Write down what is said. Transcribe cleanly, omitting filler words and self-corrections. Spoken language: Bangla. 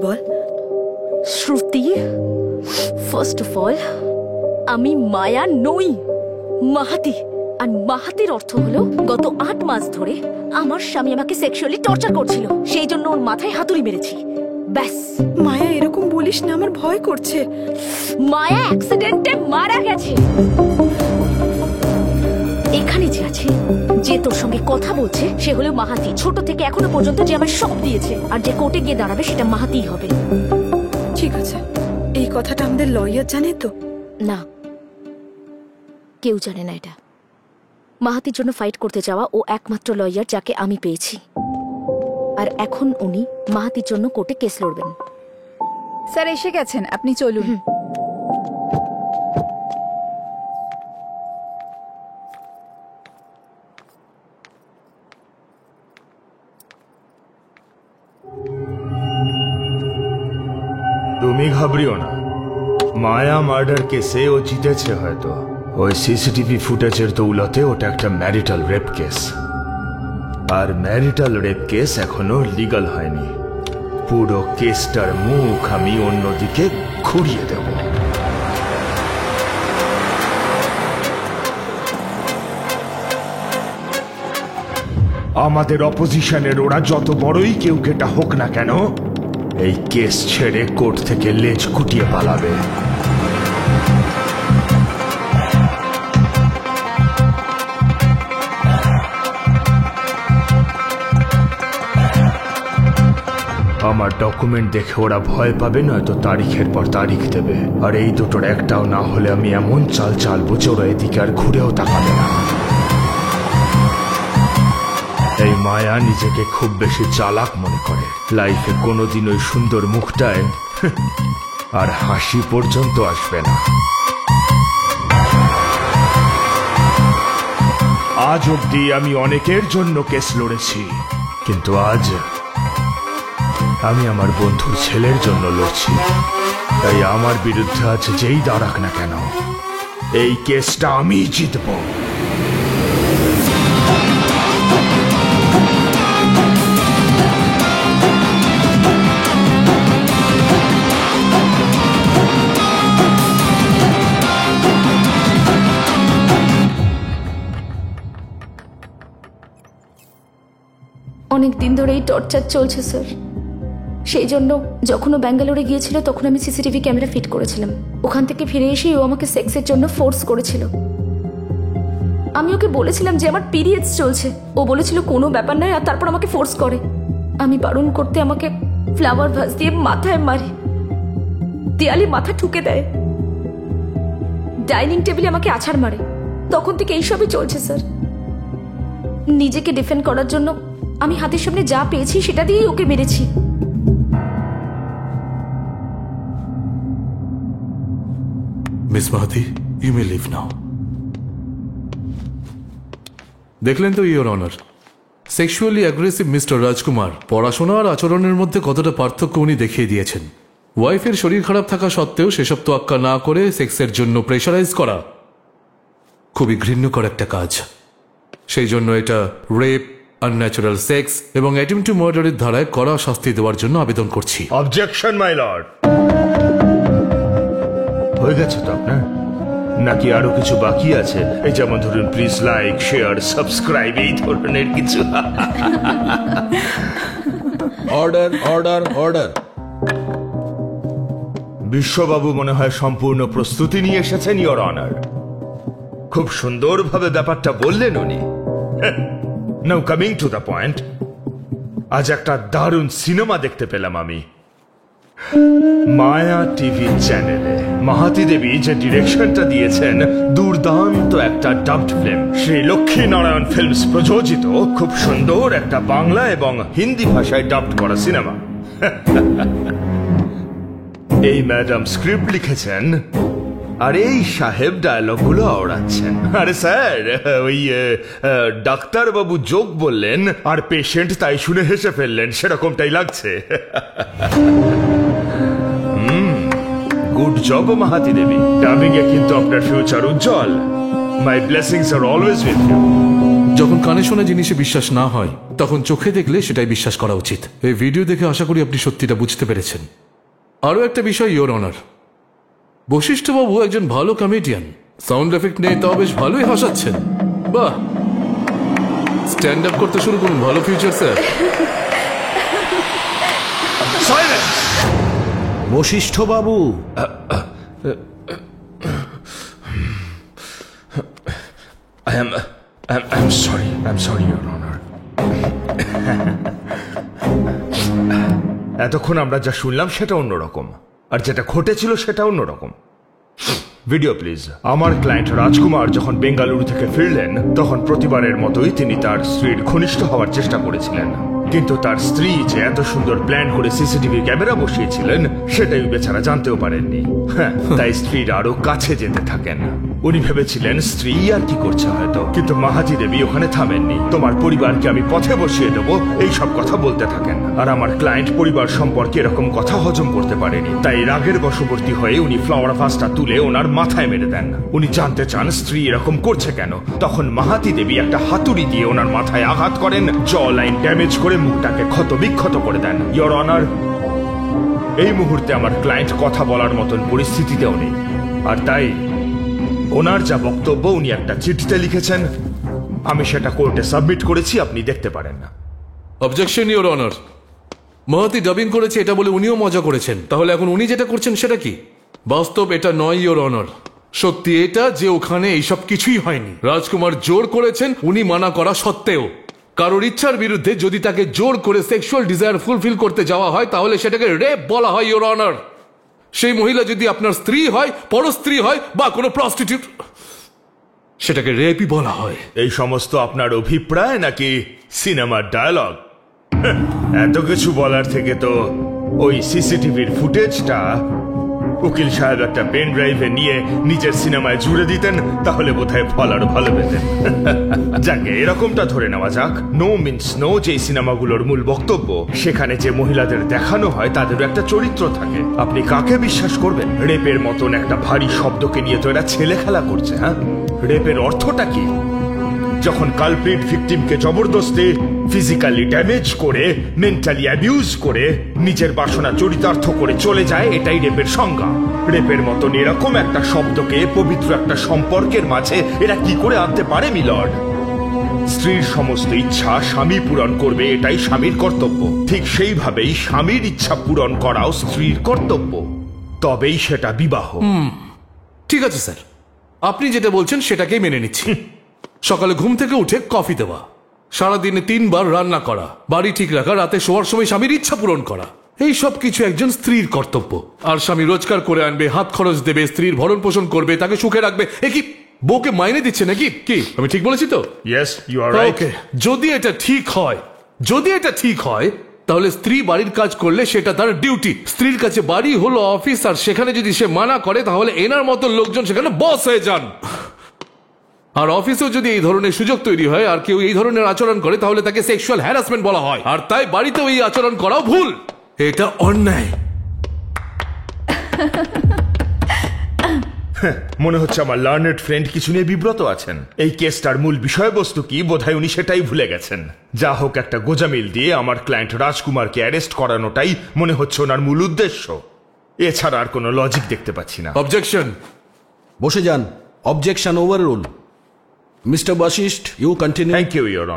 Ball. Shruti, first of all আমি মায়া নই, মাহাতি। আর মাহাতির অর্থ হলো গত 8 মাস ধরে আমার স্বামী আমাকে সেক্সুয়ালি টর্চার করছিল, সেই জন্য ওর মাথায় হাতুড়ি মেরেছি, ব্যাস। মায়া এরকম বলিস না, আমার ভয় করছে। মায়া অ্যাক্সিডেন্টে মারা গেছে। এখানে যে আছে, যে তোর সঙ্গে কথা বলছে, সে হলো মাহাতি। ছোট থেকে এখনো পর্যন্ত যে আমার সব দিয়েছে, আর যে কোর্টে গিয়ে দাঁড়াবে সেটা মাহাতিই হবে। ঠিক আছে, এই কথাটা আমাদের লয়ার জানে তো? না, কেউ জানে না এটা। মাহাতির জন্য ফাইট করতে যাওয়া ও একমাত্র লয়ার যাকে আমি পেয়েছি, আর এখন উনি মাহাতির জন্য কোর্টে কেস লড়বেন। স্যার এসে গেছেন, আপনি চলুন। তুমি ঘাবড়িও না, মায়া মার্ডার কেসে ও জিতেছে হয়তো। ওই সিসিটিভি ফুটেজের দৌলতে ওটা একটা ম্যারিটাল রেপ কেস, আর ম্যারিটাল রেপ কেস এখনো লিগাল হয়নি। পুরো কেসটার মুখ আমি অন্যদিকে ঘুরিয়ে দেব। আমাদের অপোজিশনের ওরা যত বড়ই কেউ কেটা হোক না কেন, এই কেস ছেড়ে কোর্ট থেকে লেজ গুটিয়ে পালাবে। আমার ডকুমেন্ট দেখে ওরা ভয় পাবে, নয়তো তারিখের পর তারিখ দেবে। আর এই দুটোর একটাও না হলে আমি এমন চাল চালবো যে ওরা এদিকে আর ঘুরেও তাকাবে না। এই মায়া নিজেকে খুব বেশি চালাক মনে করে। লাইফে কোনোদিন ওই সুন্দর মুখটায় আর হাসি পর্যন্ত আসবে না। আজ অব্দি আমি অনেকের জন্য কেস লড়েছি, কিন্তু আজ আমি আমার বন্ধুর ছেলের জন্য লড়ছি। তাই আমার বিরুদ্ধে আজ যেই দাঁড়াক না কেন, এই কেসটা আমি জিতব। অনেক দিন ধরে এই টর্চার চলছে স্যার। সেই জন্য যখন ও ব্যাঙ্গালোরে গিয়েছিল তখন আমি সিসিটিভি ক্যামেরা ফিট করেছিলাম। ওখান থেকে ফিরে এসেই ও আমাকে সেক্সের জন্য ফোর্স করেছিল। আমি ওকে বলেছিলাম যে আমার পিরিয়ডস চলছে, ও বলেছিল কোনো ব্যাপার নয়, আর তারপর আমাকে ফোর্স করে। আমি বারণ করতে আমাকে ফ্লাওয়ার ভাস দিয়ে মাথায় মারে, দেয়ালে মাথা ঠুকে দেয়, ডাইনিং টেবিলে আমাকে আছাড় মারে। তখন থেকে এইসবই চলছে স্যার। নিজেকে ডিফেন্ড করার জন্য আমি হাতের সামনে যা পেয়েছি সেটা দিয়েই ওকে মেরেছি। Miss Mahati, you may leave now. দেখলেন তো your honour, sexually aggressive Mister Rajkumar পড়াশোনা আর আচরণের মধ্যে কতটা পার্থক্য উনি দেখিয়ে দিয়েছেন। ওয়াইফের শরীর খারাপ থাকা সত্ত্বেও সেসব তোয়াক্কা না করে সেক্সের জন্য প্রেশারাইজ করা খুবই ঘৃণ্যকর একটা কাজ। সেই জন্য এটা রেপ, আনন্যাচারাল সেক্স এবং অ্যাটেম্পট টু মার্ডারের ধারায় কড়া শাস্তি দেওয়ার জন্য আবেদন করছি। Objection my lord. হয়ে গেছে তো আপনার, নাকি আরো কিছু বাকি আছে? এই যেমন ধরুন প্লিজ লাইক, শেয়ার, সাবস্ক্রাইব, এই ধরনের কিছু। Order order order. বিশ্ববাবু মনে হয় সম্পূর্ণ প্রস্তুতি নিয়ে এসেছেন ইওর অনার। খুব সুন্দরভাবে ব্যাপারটা বললেন উনি। নাও কামিং টু দ্য পয়েন্ট, আজ একটা দারুণ সিনেমা দেখতে পেলাম আমি মায়া টিভি চ্যানেলে। মাহাতি দেবী যে ডিরেকশনটা দিয়েছেন, দুর্দান্ত একটা dubbed film. Shri Lakshmi Narayan films প্রযোজিত খুব সুন্দর একটা বাংলা এবং হিন্দি ভাষায় ডাবড করা সিনেমা। এই ম্যাডাম স্ক্রিপ্ট লিখেছেন, আর এই সাহেব ডায়লগগুলো আওড়াচ্ছেন। আরে স্যার, ওই ডাক্তারবাবু যোগ বললেন আর পেশেন্ট তাই শুনে হেসে ফেললেন, সেরকমটাই লাগছে। Good job Mahati Devi. Dubbing এ কিন্তু আপনার ফিউচার উজ্জ্বল। My blessings are always with you. যখন কানে শোনা জিনিসে বিশ্বাস না হয় তখন চোখে দেখলে সেটাই বিশ্বাস করা উচিত। এই ভিডিও দেখে আশা করি আপনি সত্যিটা বুঝতে পেরেছেন। আরও একটা বিষয়, ইওর অনার, বশিষ্ঠবাবু একজন ভালো কমেডিয়ান। সাউন্ড এফেক্ট নেই, তাও বেশ ভালোই হাসাচ্ছেন। বাহ, স্ট্যান্ড আপ করতে শুরু করুন, ভালো future sir. Vashishtha Babu, I'm sorry, Your Honor. এতক্ষণ আমরা যা শুনলাম সেটা অন্যরকম, আর যেটা ঘটেছিল সেটা অন্যরকম। Video please. আমার ক্লায়েন্ট রাজকুমার যখন বেঙ্গালুরু থেকে ফিরলেন তখন প্রতিবারের মতোই তিনি তার স্ত্রীর ঘনিষ্ঠ হওয়ার চেষ্টা করেছিলেন, কিন্তু তার স্ত্রী যে এত সুন্দর প্ল্যান করে সিসিটিভি ক্যামেরা বসিয়েছিলেন সেটাই বেচারা জানতেও পারেননি। হ্যাঁ, তাই স্ত্রীর আরো কাছে যেতে থাকেন। উনি ভেবেছিলেন স্ত্রী আর কি করছে হয়তো, কিন্তু মাহাজি দেবী ওখানে থামেননি। তোমার পরিবারকে আমি পথে বসিয়ে দেবো, এই সব কথা বলতে থাকেন। আর আমার ক্লায়েন্ট পরিবার সম্পর্কে এরকম কথা হজম করতে পারেনি, তাই রাগের বশবর্তী হয়ে উনি ফ্লাওয়ার ভাসটা তুলে ওনার মাথায় মেরে দেন। উনি জানতে চান স্ত্রী এরকম করছে কেন। তখন মাহাতি দেবী একটা হাতুড়ি দিয়ে ওনার মাথায় আঘাত করেন, জ লাইন ড্যামেজ করে মুখটাকে ক্ষত বিক্ষত করে দেন। ইওর অনার, এই মুহূর্তে আমার ক্লায়েন্ট কথা বলার মতন পরিস্থিতিতেও নেই, আর তাই ওনার যা বক্তব্য উনি একটা চিঠিতে লিখেছেন, আমি সেটা কোর্টে সাবমিট করেছি, আপনি দেখতে পারেন না। Objection, your honour. Mahati dubbing করেছে এটা বলে উনিও মজা করেছেন, তাহলে এখন উনি যেটা করছেন সেটা কি? বাস্তব এটা নয়, ইওর অনার। সত্যি এটা যে ওখানে এইসব কিছুই হয়নি। রাজকুমার জোর করেছেন, উনি মানা করা সত্ত্বেও। কারোর ইচ্ছার বিরুদ্ধে যদি তাকে জোর করে সেক্সুয়াল ডিজায়ার ফুলফিল করতে যাওয়া হয় তাহলে সেটাকে রেপ বলা হয়, ইওর অনার। সেই মহিলা যদি আপনার স্ত্রী হয়, পরস্ত্রী হয় বা কোনো প্রস্টিটিউট, সেটাকে রেপই বলা হয়। এই সমস্ত আপনার অভিপ্রায় নাকি সিনেমার ডায়ালগ? এত কিছু বলার থেকে তো ওই সিসিটিভির ফুটেজটা উকিল সাহেব একটা পেন ড্রাইভে নিয়ে নিজের সিনেমায় জুড়ে দিতেন, তাহলে বোধহয় ফল আরো ভালো পেতেন। যাকে এরকমটা ধরে নেওয়া যাক, নো মিন্স নো যে সিনেমাগুলোর মূল বক্তব্য, সেখানে যে মহিলাদের দেখানো হয় তাদেরও একটা চরিত্র থাকে। আপনি কাকে বিশ্বাস করবেন? রেপের মতন একটা ভারী শব্দকে নিয়ে তো এরা ছেলে খেলা করছে। হ্যাঁ, রেপের অর্থটা কি? যখন কালপ্রিট ভিকটিমকে জবরদস্তি ফিজিক্যালি ড্যামেজ করে, মেন্টালি অ্যাবিউজ করে, নিজের বাসনা চরিতার্থ করে চলে যায়, এটাই রেপের সংজ্ঞা। রেপের মতন এরকম একটা শব্দকে পবিত্র একটা সম্পর্কের মাঝে এরা কি করে আনতে পারে মিলর্ড? স্ত্রীর সমস্ত ইচ্ছা স্বামী পূরণ করবে, এটাই স্বামীর কর্তব্য। ঠিক সেইভাবেই স্বামীর ইচ্ছা পূরণ করাও স্ত্রীর কর্তব্য, তবেই সেটা বিবাহ। ঠিক আছে স্যার, আপনি যেটা বলছেন সেটাকেই মেনে নিচ্ছি। সকালে ঘুম থেকে উঠে কফি দেওয়া, সারাদিনে 3 বার রান্না করা, বাড়ি ঠিক রাখা, রাতে শোয়ার সময় স্বামীর ইচ্ছা পূরণ করা, এই সব কিছু একজন স্ত্রীর কর্তব্য। আর স্বামী রোজগার করে আনবে, হাত খরচ দেবে, স্ত্রীর ভরণ পোষণ করবে, তাকে সুখে রাখবে। এ কি বউকে মাইনে দিচ্ছে নাকি? কি আমি ঠিক বলেছি তো? Yes, you are right. Okay, যদি এটা ঠিক হয় তাহলে স্ত্রী বাড়ির কাজ করলে সেটা তার ডিউটি। স্ত্রীর কাছে বাড়ি হলো অফিস, আর সেখানে যদি সে মানা করে তাহলে এনার মতো লোকজন সেখানে বস হয়ে যান। আর অফিসেও যদি এই ধরনের সুযোগ তৈরি হয় আর কেউ এই ধরনের আচরণ করে তাহলে তাকে সেক্সুয়াল হ্যারাসমেন্ট বলা হয়। আর তাই বাড়িতেও এই আচরণ করাও ভুল, এটা অন্যায়। মনে হচ্ছে আমার লার্নেড ফ্রেন্ড কিছু নিয়ে বিব্রত আছেন। এই কেসটার মূল বিষয়বস্তু কি বোধহয় উনি সেটাই ভুলে গেছেন। যা হোক, একটা গোজামিল দিয়ে আমার ক্লায়েন্ট রাজকুমারকে অ্যারেস্ট করানোটাই মনে হচ্ছে ওনার মূল উদ্দেশ্য। এছাড়া আর কোনো লজিক দেখতে পাচ্ছি না। অবজেকশন। বসে যান। Objection overrule. Mister Vashishtha, you continue. Thank you, your honour.